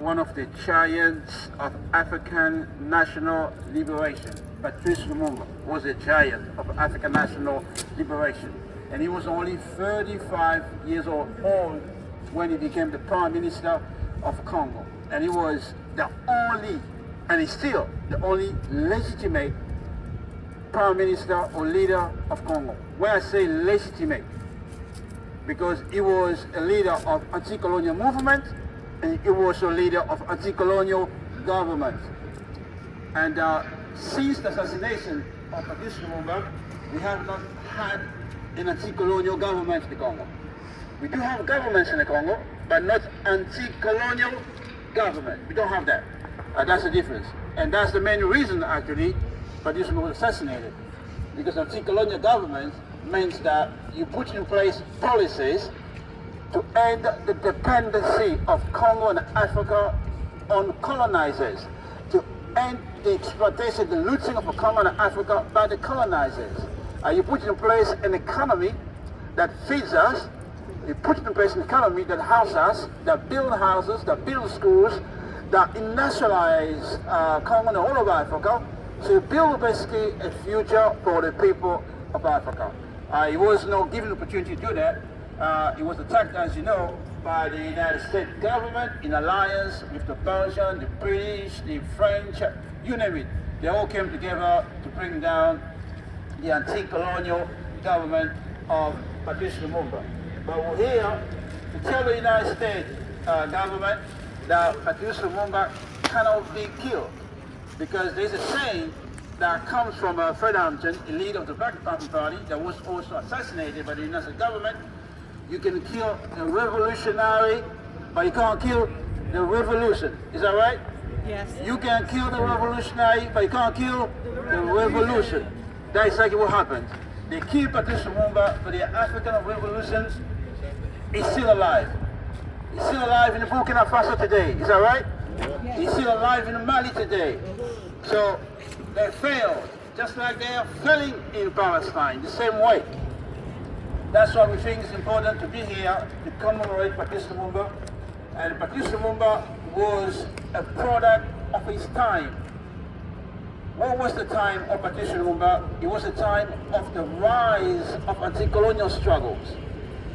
One of the giants of African national liberation, Patrice Lumumba, was a giant of African national liberation. And he was only 35 years old when he became the Prime Minister of Congo. And he was the only, and he's still the only legitimate Prime Minister or leader of Congo. When I say legitimate, because he was a leader of anti-colonial movement, and he was a leader of anti-colonial government. And since the assassination of Patrice Lumumba, we have not had an anti-colonial government in the Congo. We do have governments in the Congo, but not anti-colonial government. We don't have that. That's the difference. And that's the main reason, actually, Patrice Lumumba was assassinated. Because anti-colonial government means that you put in place policies to end the dependency of Congo and Africa on colonizers, to end the exploitation, the looting of Congo and Africa by the colonizers. You put in place an economy that feeds us, you put in place an economy that houses us, that builds houses, that builds schools, that industrialize Congo and all of Africa, so you build basically a future for the people of Africa. He was not given the opportunity to do that. He was attacked, as you know, by the United States government in alliance with the Belgian, the British, the French, you name it. They all came together to bring down the anti-colonial government of Patrice Lumumba. But we're here to tell the United States government that Patrice Lumumba cannot be killed. Because there's a saying that comes from Fred Hampton, a leader of the Black Panther Party, that was also assassinated by the United States government. You can kill a revolutionary, but you can't kill the revolution. Is that right? Yes. You can kill the revolutionary, but you can't kill the revolution. That's exactly what happened. They killed Patrice Lumumba, but the African revolution is still alive. He's still alive in the Burkina Faso today. Is that right? Yes. He's still alive in Mali today. So they failed, just like they are failing in Palestine, the same way. That's why we think it's important to be here to commemorate Patrice Lumumba. And Patrice Lumumba was a product of his time. What was the time of Patrice Lumumba? It was the time of the rise of anti-colonial struggles.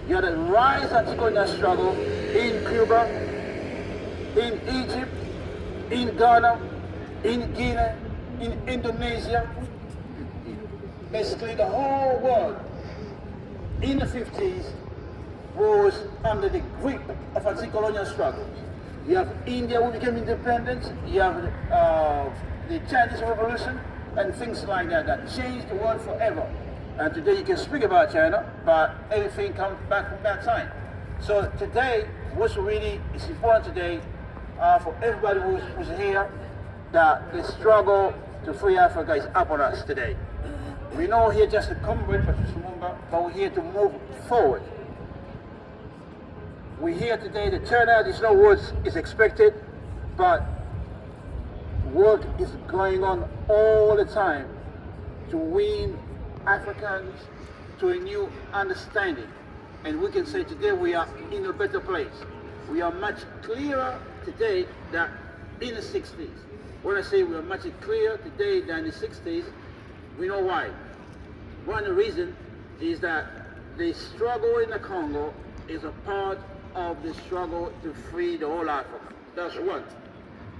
You had a rise of anti-colonial struggle in Cuba, in Egypt, in Ghana, in Guinea, in Indonesia, basically the whole world in the 50s was under the grip of anti-colonial struggles. You have India who became independent, you have the Chinese Revolution and things like that that changed the world forever. And today you can speak about China, but everything comes back from that time. So today, what's really is important today for everybody who's here, that the struggle to free Africa is upon us today. We're not here just to commemorate Patrice Lumumba, but we're here to move forward. We're here today, the turnout is not what is expected, but work is going on all the time to win Africans to a new understanding. And we can say today we are in a better place. We are much clearer today than in the 60s. When I say we are much clearer today than in the 60s, we know why. One of the reasons is that the struggle in the Congo is a part of the struggle to free the whole Africa. That's one.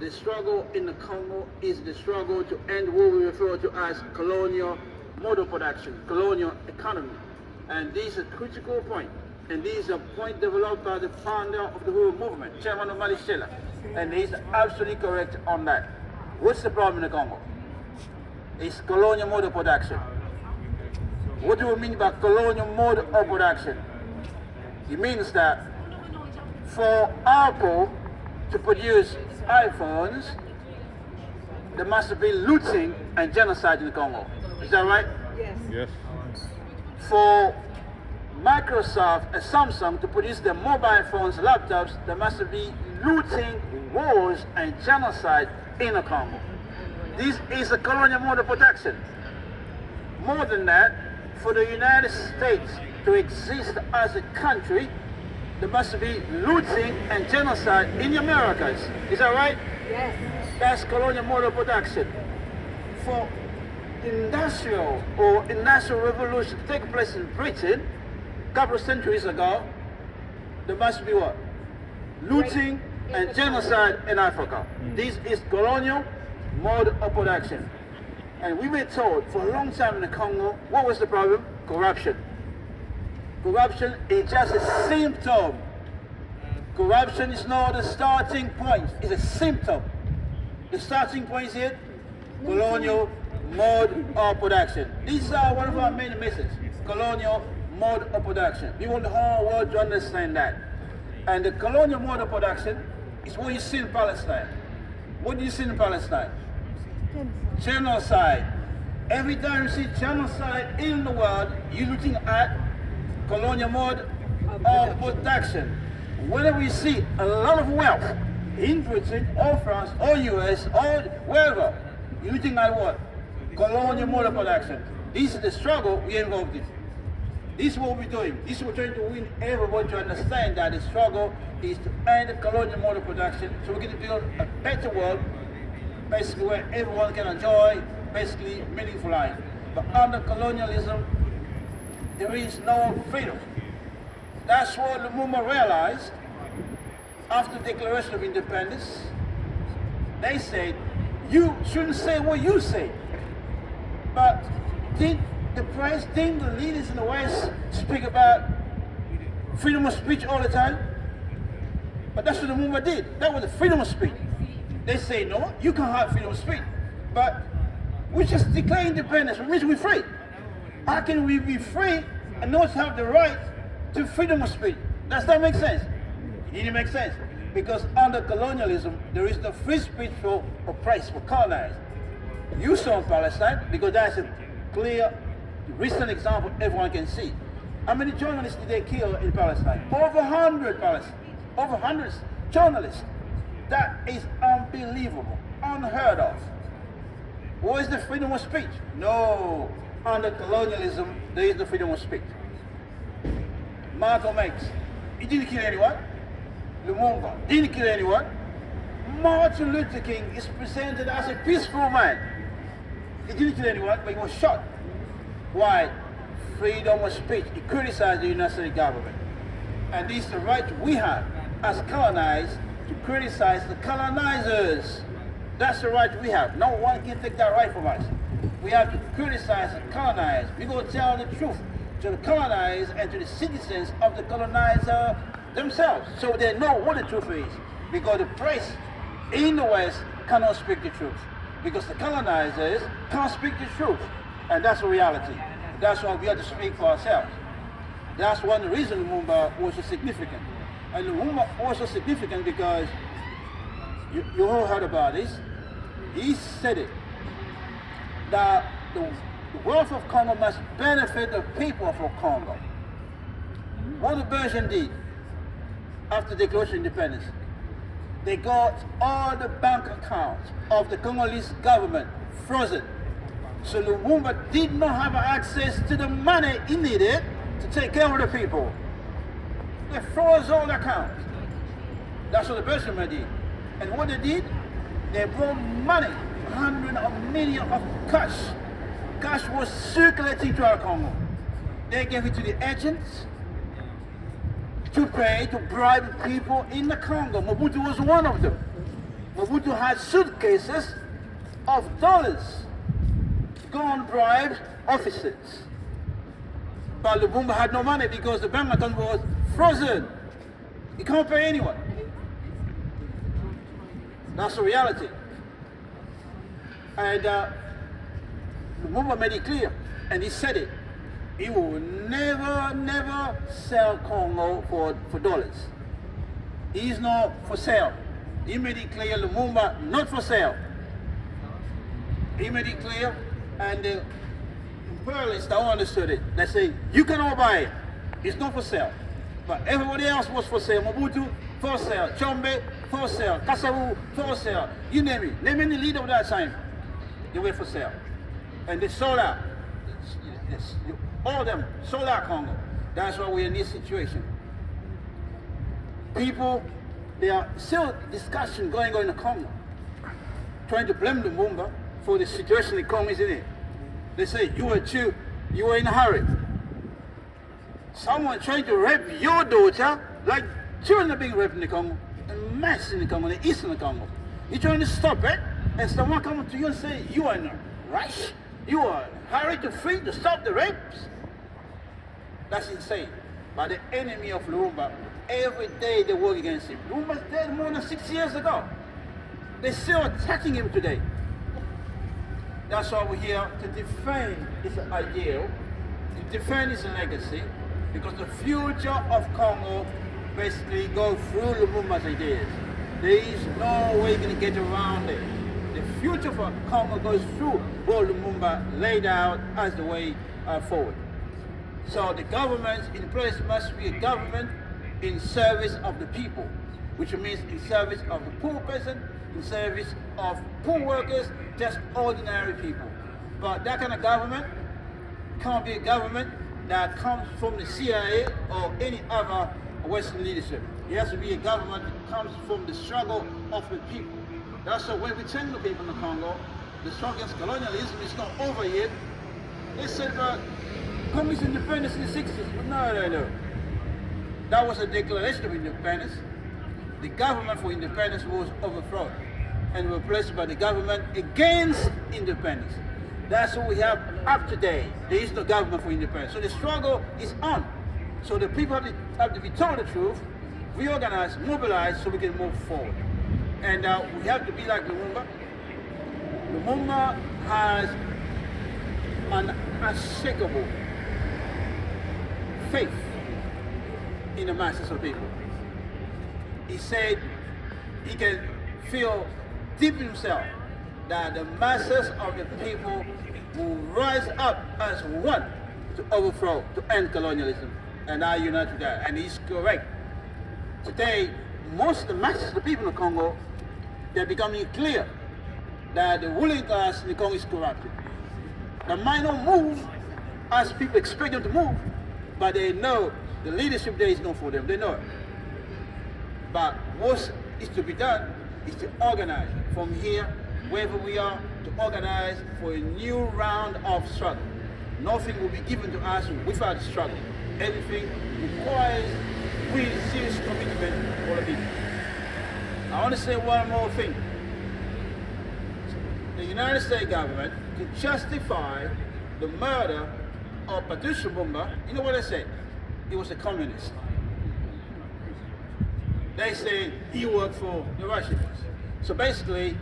The struggle in the Congo is the struggle to end what we refer to as colonial model production, colonial economy. And this is a critical point. And this is a point developed by the founder of the whole movement, Chairman of Malishela. And he's absolutely correct on that. What's the problem in the Congo? It's colonial mode of production. What do we mean by colonial mode of production? It means that for Apple to produce iPhones, there must be looting and genocide in the Congo. Is that right? Yes. Yes. For Microsoft and Samsung to produce their mobile phones, laptops, there must be looting, wars, and genocide in the Congo. This is a colonial mode of production. More than that, for the United States to exist as a country, there must be looting and genocide in the Americas. Is that right? Yes. That's colonial model production. For industrial or industrial revolution to take place in Britain a couple of centuries ago, there must be what? Looting and genocide in Africa. This is colonial mode of production. And we've been told for a long time in the Congo, what was the problem? Corruption. Corruption is just a symptom. Corruption is not the starting point, it's a symptom. The starting point is here, colonial mode of production. These are one of our main messages, colonial mode of production. We want the whole world to understand that. And the colonial mode of production is what you see in Palestine. What do you see in Palestine? Genocide. Every time you see genocide in the world, you're looking at colonial mode of production. Whenever we see a lot of wealth in Britain or France or US or wherever, you're looking at what? Colonial mode of production. This is the struggle we're involved in. This is what we're doing. This is what we're trying to win everyone to understand that the struggle is to end colonial mode of production so we can build a better world, basically where everyone can enjoy basically meaningful life. But under colonialism, there is no freedom. That's what Lumumba realized after the Declaration of Independence. They said, you shouldn't say what you say. But did the press, did the leaders in the West speak about freedom of speech all the time? But that's what Lumumba did. That was the freedom of speech. They say, no, you can't have freedom of speech. But we just declare independence, which means we're free. How can we be free and not have the right to freedom of speech? Does that make sense? It didn't make sense. Because under colonialism, there is no free speech for oppressed, for colonized. You saw in Palestine, because that's a clear, recent example everyone can see. How many journalists did they kill in Palestine? Over 100 over 100 journalists. That is unbelievable, unheard of. Where is the freedom of speech? No, under colonialism, there is no freedom of speech. Malcolm X, he didn't kill anyone. Lumumba didn't kill anyone. Martin Luther King is presented as a peaceful man. He didn't kill anyone, but he was shot. Why? Freedom of speech. He criticized the United States government. And this is the right we have as colonized to criticize the colonizers. That's the right we have. No one can take that right from us. We have to criticize the colonized. We're going to tell the truth to the colonized and to the citizens of the colonizer themselves, so they know what the truth is. Because the press in the West cannot speak the truth. Because the colonizers can't speak the truth. And that's the reality. That's why we have to speak for ourselves. That's one of the reasons Lumumba was so significant. And Lumumba was so significant because you all heard about this. He said it, that the wealth of Congo must benefit the people of Congo. What the Belgians did after the Declaration of Independence, they got all the bank accounts of the Congolese government frozen. So Lumumba did not have access to the money he needed to take care of the people. They froze all the accounts. That's what the Belgians did. And what they did, they brought money, hundreds of millions of cash. Cash was circulating throughout Congo. They gave it to the agents to pay, to bribe people in the Congo. Mobutu was one of them. Mobutu had suitcases of dollars, gone bribe officers. But Lumumba had no money because the bank account was frozen. He can't pay anyone. That's the reality. And Lumumba made it clear, and he said it. He will never sell Congo for dollars. He is not for sale. He made it clear, Lumumba, not for sale. He made it clear, and the imperialists don't understood it. They say, you cannot buy it. It's not for sale. But everybody else was for sale. Mobutu, for sale. Chombe, for sale. Kasavu, for sale. You name it. Name any leader of that time. They were for sale. And they sold out. All of them sold out Congo. That's why we're in this situation. people, there are still discussion going on in the Congo, trying to blame Lumumba for the situation the Congo is in. They say, you were in a hurry. Someone trying to rape your daughter, like children are being raped in the Congo, en masse in the Congo, in the east of the Congo. You're trying to stop it, and someone comes to you and say, you are in a rush, you are in a hurry to free, to stop the rapes. That's insane. But the enemy of Lumumba, every day they work against him. Lumumba's dead more than 6 years ago. They're still attacking him today. That's why we're here to defend his ideal, to defend his legacy, because the future of Congo basically goes through Lumumba's ideas. There is no way you're going to get around it. The future for Congo goes through what Lumumba laid out as the way forward. So the government in place must be a government in service of the people, which means in service of the poor person, in service of poor workers, just ordinary people. But that kind of government can't be a government that comes from the CIA or any other Western leadership. It has to be a government that comes from the struggle of the people. That's why when we tell the people in the Congo, the struggle against colonialism is not over yet. They said about Congo's independence in the 60s. But no. That was a declaration of independence. The government for independence was overthrown and replaced by the government against independence. That's what we have up to date. There is no government for independence. So the struggle is on. So the people have to be told the truth, reorganize, mobilize, so we can move forward. And we have to be like Lumumba. Lumumba has an unshakable faith in the masses of people. He said he can feel deep in himself that the masses of the people will rise up as one to overthrow, to end colonialism. And I unite with that. And he's correct. Today, most of the masses of the people in the Congo, they're becoming clear that the ruling class in the Congo is corrupted. They might not move as people expect them to move, but they know the leadership there is not for them. They know it. But what is to be done is to organize from here, wherever we are, to organize for a new round of struggle. Nothing will be given to us without struggle. Everything requires really serious commitment for the people. I want to say one more thing. The United States government, to justify the murder of Patrice Lumumba, you know what they said? He was a communist. They say he worked for the Russians. So basically,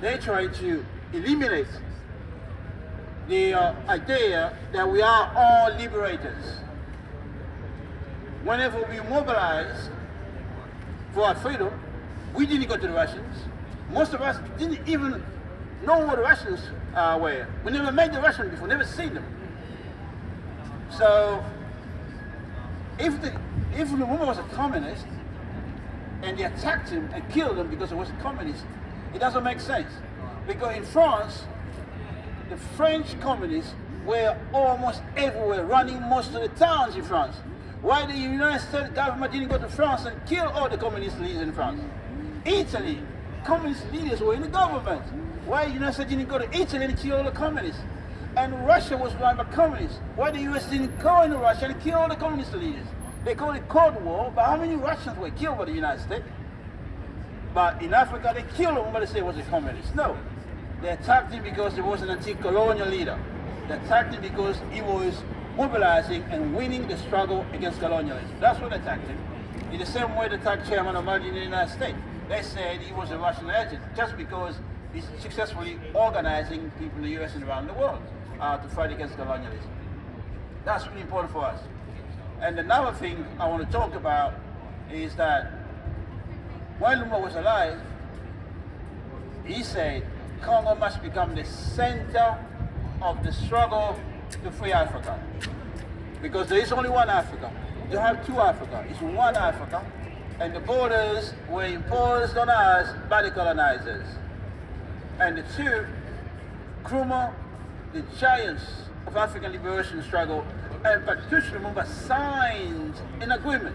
they try to eliminate the idea that we are all liberators. Whenever we mobilize for our freedom, we didn't go to the Russians. Most of us didn't even know what the Russians were. We never met the Russians before, never seen them. So, if Lumumba was a communist, and they attacked him and killed him because he was a communist, it doesn't make sense. Because in France, the French communists were almost everywhere, running most of the towns in France. Why the United States government didn't go to France and kill all the communist leaders in France? Italy, communist leaders were in the government. Why the United States didn't go to Italy and kill all the communists? And Russia was run by communists. Why the US didn't go into Russia and kill all the communist leaders? They call it Cold War, but how many Russians were killed by the United States? But in Africa, they killed him, but they say he was a communist. No. They attacked him because he was an anti-colonial leader. They attacked him because he was mobilizing and winning the struggle against colonialism. That's what they attacked him. In the same way they attacked Chairman Ahmadi in the United States. They said he was a Russian agent just because he's successfully organizing people in the US and around the world to fight against colonialism. That's really important for us. And another thing I want to talk about is that when Lumumba was alive, he said Congo must become the center of the struggle to free Africa. Because there is only one Africa. You don't have two Africa. It's one Africa. And the borders were imposed on us by the colonizers. And the two, Nkrumah, the giants of African liberation struggle, and Patrice Lumumba signed an agreement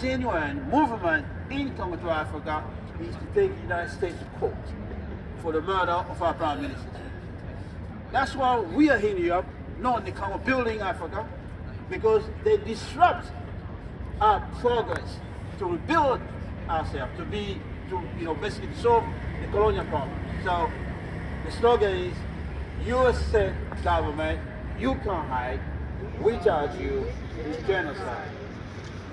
genuine movement in Congo to Africa is to take the United States to court for the murder of our Prime Minister. That's why we are here in Europe, not in the Congo, building Africa, because they disrupt our progress to rebuild ourselves, to basically solve the colonial problem. So the slogan is, USA government, you can't hide, we charge you with genocide.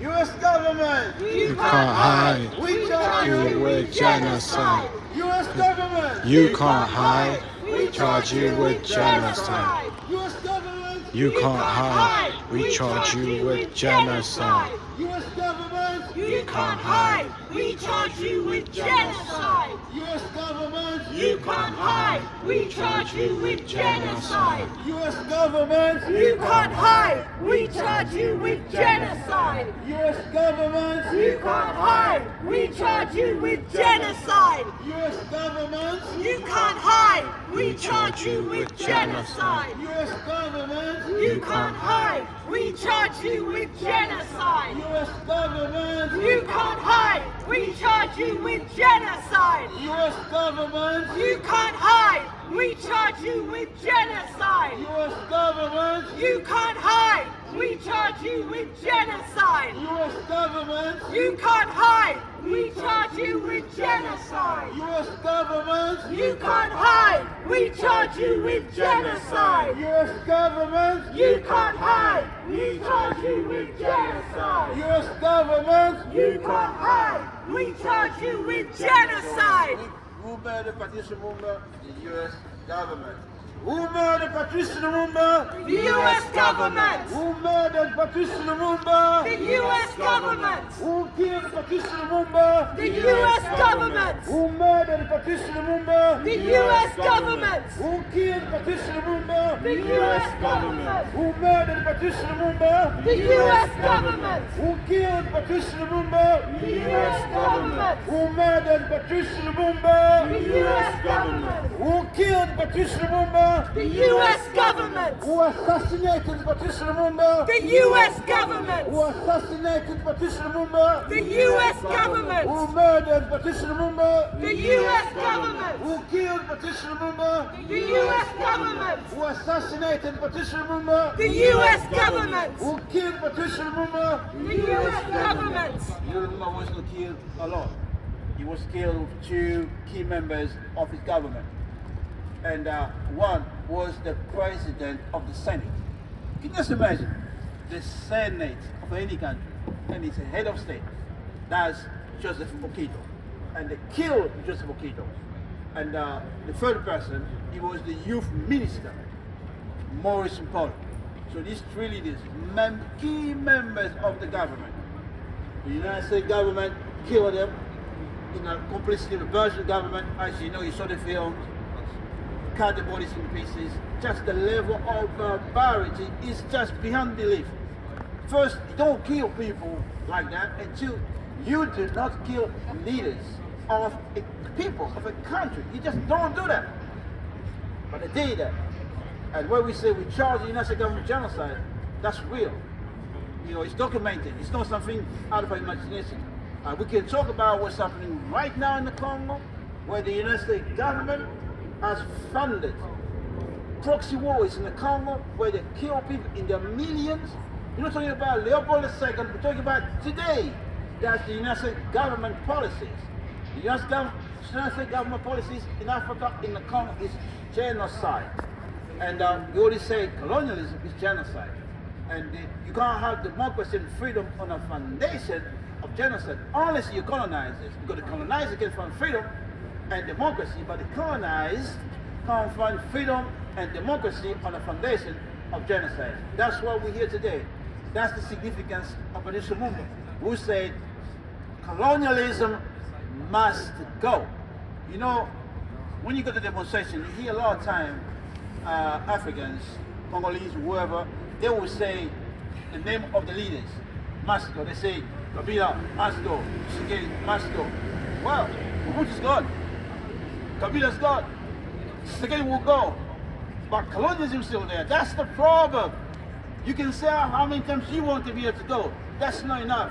US government, You can't hide. we charge You you with genocide. US government, You can't hide. We charge you with genocide. US government, You can't hide. We charge you with genocide. US government, You can't hide. We charge you with genocide. US government, You can't hide. We charge you with genocide. US government, You can't hide. We charge you with genocide. US government, You can't hide. We charge you with genocide. US government, You can't hide. We charge you with genocide. US government, You can't hide. We charge you with genocide. US government, You can't hide. We charge you with genocide. US government, You can't hide. We charge you with genocide. US government, You can't hide. We charge you with genocide. US government, You can't hide. We charge you with genocide. US government, You can't hide. We charge you with genocide. US government, You can't hide. We charge you with genocide. US government. You can't hide. We charge you with genocide. Who murdered Patrice Lumumba? The US government. Who murdered Patrice Lumumba? The U.S. government. Who murdered Patrice Lumumba? The U.S. government. Who killed Patrice Lumumba? The U.S. government. Who murdered Patrice Lumumba? The U.S. government. Who killed Patrice Lumumba? The U.S. government. Who murdered Patrice Lumumba? The U.S. government. Who killed Patrice Lumumba? The U.S. government. Who murdered Patrice Lumumba? The U.S. government. Who killed Patrice Lumumba? The U.S. government. Who assassinated Patrice Lumumba? The U.S. government. Who assassinated Patrice Lumumba? The U.S. government. Who murdered Patrice Lumumba? The U.S. government. Who killed Patrice Lumumba? The U.S. government. Who assassinated Patrice Lumumba? The U.S. government. Who killed Patrice Lumumba? The U.S. government. Lumumba was not killed alone. He was killed with two key members of his government. And one was the president of the Senate. You can just imagine the Senate of any country, and it's a head of state. That's Joseph Okito. And they killed Joseph Okito. And the third person, he was the youth minister, Maurice Mpolo. So these three leaders, key members of the government. The United States government killed them in a complicity with the Belgian government. As you know, you saw the films. Cut the bodies in pieces. Just the level of barbarity is just beyond belief. First, you don't kill people like that until you do not kill leaders of a people, of a country. You just don't do that. But they did that. And when we say we charge the United States government genocide, that's real. You know, it's documented. It's not something out of our imagination. We can talk about what's happening right now in the Congo, where the United States government has funded proxy wars in the Congo where they kill people in their millions. We're not talking about Leopold II, we're talking about today. That's the United States government policies. The United States government policies in Africa, in the Congo, is genocide. And we always say colonialism is genocide. And you can't have democracy and freedom on a foundation of genocide unless you colonize it. Because the colonizer can find freedom and democracy, but the colonized can't find freedom and democracy on a foundation of genocide. That's why we're here today. That's the significance of Patrice Lumumba, who said colonialism must go. You know, when you go to demonstration, you hear a lot of time Africans, Congolese, whoever, they will say the name of the leaders must go. They say Kabila must go, Tshisekedi must go. Well, Mobutu's gone. Kabila's gone. Tshisekedi will go. But colonialism is still there. That's the problem. You can say how many times you want to be able to go. That's not enough.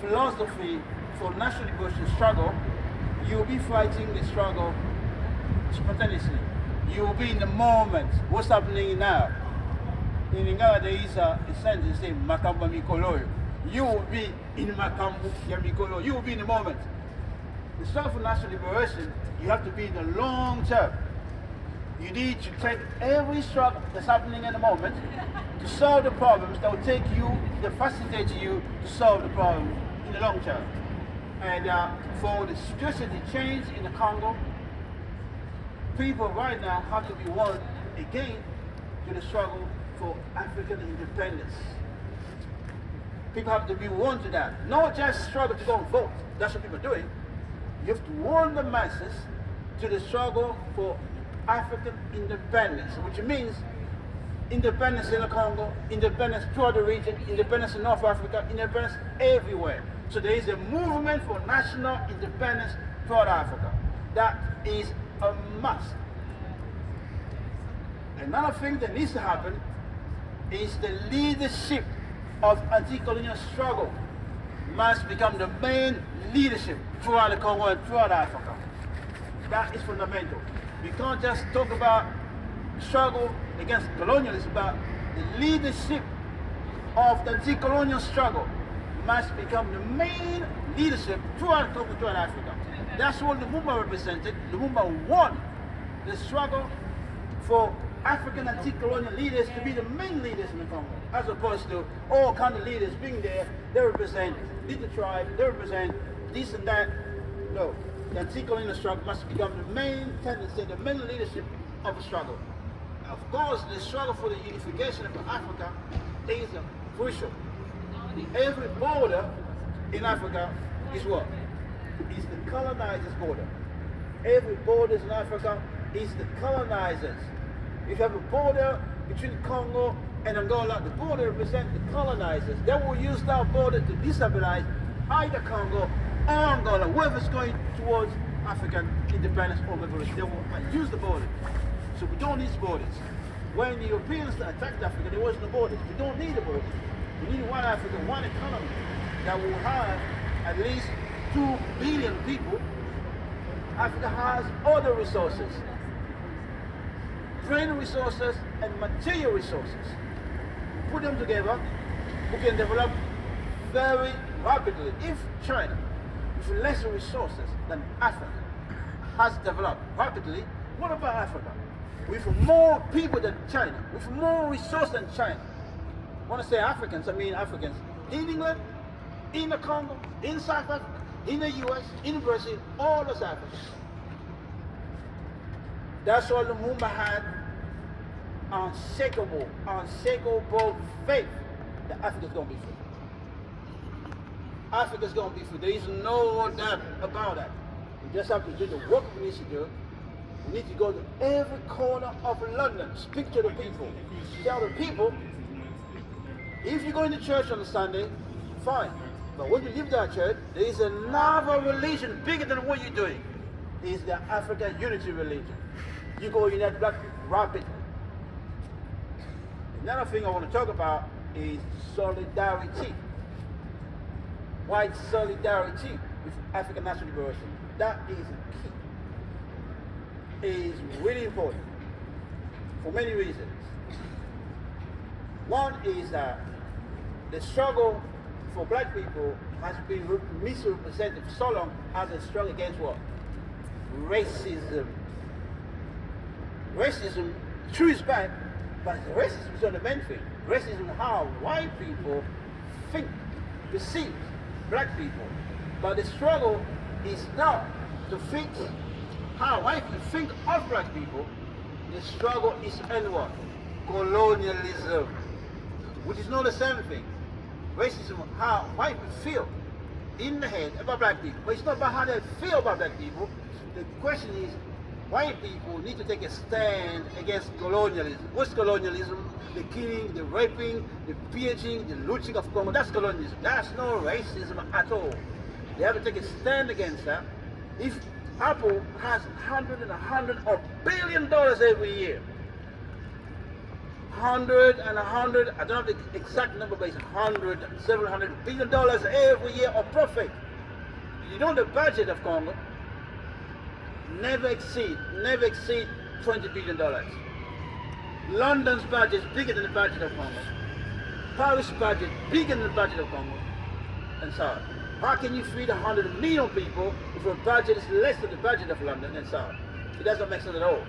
philosophy for national liberation struggle, you'll be fighting the struggle spontaneously. You'll be in the moment. What's happening now? In Lingala, there is a sentence saying Makamba Mikoloyo. You will be in Makambu Mikoloyo. You will be in the moment. The struggle for national liberation, you have to be in the long term. You need to take every struggle that's happening in the moment to solve the problems that will take you, that facilitate you to solve the problem in the long term. And for the situation to change in the Congo, people right now have to be won again to the struggle for African independence. People have to be won to that. Not just struggle to go and vote. That's what people are doing. You have to warn the masses to the struggle for African independence, which means independence in the Congo, independence throughout the region, independence in North Africa, independence everywhere. So there is a movement for national independence throughout Africa. That is a must. Another thing that needs to happen is the leadership of anti-colonial struggle must become the main leadership throughout the Congo and throughout Africa. That is fundamental. We can't just talk about struggle against colonialism, but the leadership of the anti-colonial struggle must become the main leadership throughout Congo, throughout Africa. That's what Lumumba represented. Lumumba won the struggle for African anti-colonial leaders to be the main leaders in the Congo, as opposed to all kind of leaders being there. They represent the tribe, they represent this and that. No, the anti-colonial struggle must become the main tendency, the main leadership of the struggle. Of course, the struggle for the unification of Africa is crucial. Every border in Africa is what? Is the colonizers' border. Every border in Africa is the colonizers. If you have a border between Congo and Angola, the border represents the colonizers. They will use that border to destabilize either Congo or Angola, whoever's going towards African independence or revolution. They will use the border. So we don't need borders. When the Europeans attacked Africa, there was no borders. We don't need a border. We need one Africa, one economy that will have at least 2 billion people. Africa has other resources, brain resources and material resources. Put them together, we can develop very rapidly. If China, with lesser resources than Africa, has developed rapidly, what about Africa? With more people than China, with more resources than China. When I say Africans, I mean Africans in England, in the Congo, in South Africa, in the US, in Brazil, all those Africans. That's why Lumumba had unshakable faith that Africa's going to be free. Africa's going to be free. There is no doubt about that. We just have to do the work we need to do. We need to go to every corner of London, speak to the people, tell the people, if you go into church on a Sunday, fine. But when you leave that church, there is another religion bigger than what you're doing. It's the African unity religion. You go unite black people rapidly. Another thing I want to talk about is solidarity. White solidarity with African national liberation. That is key. It is really important for many reasons. One is that the struggle for black people has been misrepresented for so long as a struggle against what? Racism. Racism, true is bad, but racism is not the main thing. Racism is how white people think, perceive black people. But the struggle is not to fix how white people think of black people. The struggle is to end what? Colonialism, which is not the same thing. Racism, how white people feel in the head about black people. But it's not about how they feel about black people. The question is, white people need to take a stand against colonialism. What's colonialism? The killing, the raping, the pillaging, the looting of Congo. That's colonialism. That's no racism at all. They have to take a stand against that. If Apple has $100 billion every year, 100, I don't have the exact number, but it's 100, $700 billion every year of profit. You know the budget of Congo never exceed $20 billion. London's budget is bigger than the budget of Congo. Paris budget bigger than the budget of Congo. And so on. How can you feed 100 million people if your budget is less than the budget of London and so on? It doesn't make sense at all.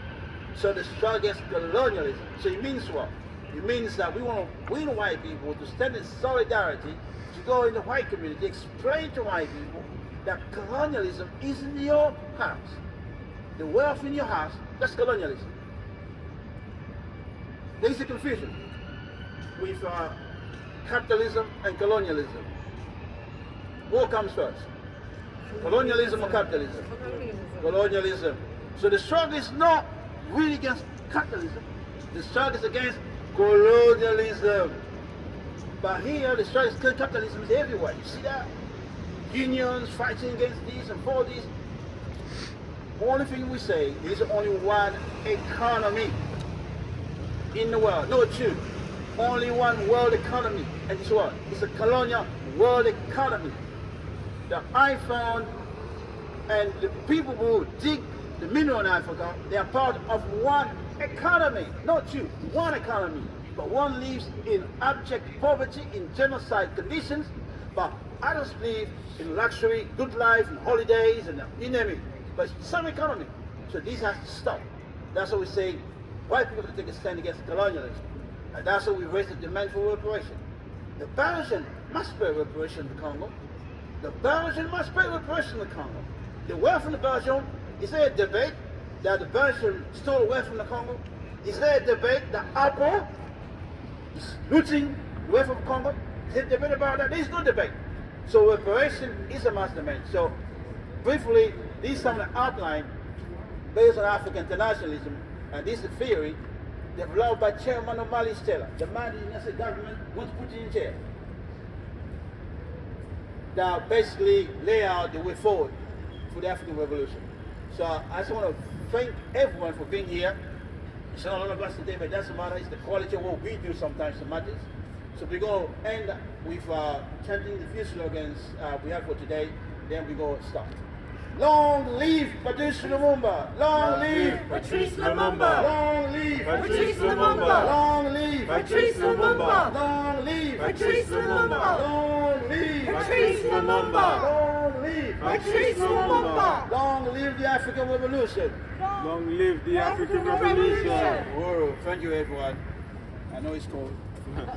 So the struggle against colonialism, so it means what? It means that we want white people to stand in solidarity, to go in the white community, explain to white people that colonialism is in your house. The wealth in your house, that's colonialism. There's a confusion with capitalism and colonialism. What comes first? Colonialism or capitalism? Colonialism. So the struggle is not really against capitalism. The struggle is against colonialism. But here the struggle against capitalism is everywhere. You see that? Unions fighting against this and for this. Only thing we say is only one economy in the world. No, two. Only one world economy. And it's what? It's a colonial world economy. The iPhone and the people who dig the mineral in Africa, they are part of one economy, not two, one economy. But one lives in abject poverty, in genocide conditions, but others live in luxury, good life, and holidays, and you name it. But it's some economy. So this has to stop. That's what we say, white people have to take a stand against colonialism. And that's why we raise the demand for reparation. The Belgian must pay reparation to Congo. The Belgian must pay reparation to Congo. The wealth from the Belgian, is there a debate that the Belgian stole wealth from the Congo? Is there a debate that Apple is looting the wealth of Congo? Is there a debate about that? There is no debate. So reparation is a must demand. So briefly, this is some of the outline based on African internationalism, and this is the theory developed by Chairman Omali Stella, the man the United States government wants to put in jail. That basically lay out the way forward for the African Revolution. So I just want to thank everyone for being here. It's not all of us today, but it doesn't matter. It's the quality of what we do sometimes that matters. So we're going to end with chanting the few slogans we have for today. Then we're going to start. Long live Patrice Lumumba! Long live Patrice Lumumba! Long live Patrice Lumumba! Long live Patrice Lumumba! Long live Patrice Lumumba! Long live Patrice Lumumba! Long live Patrice Lumumba! Long live the African Revolution! Long live the African Revolution! Whoa, thank you everyone. I know it's cold. But,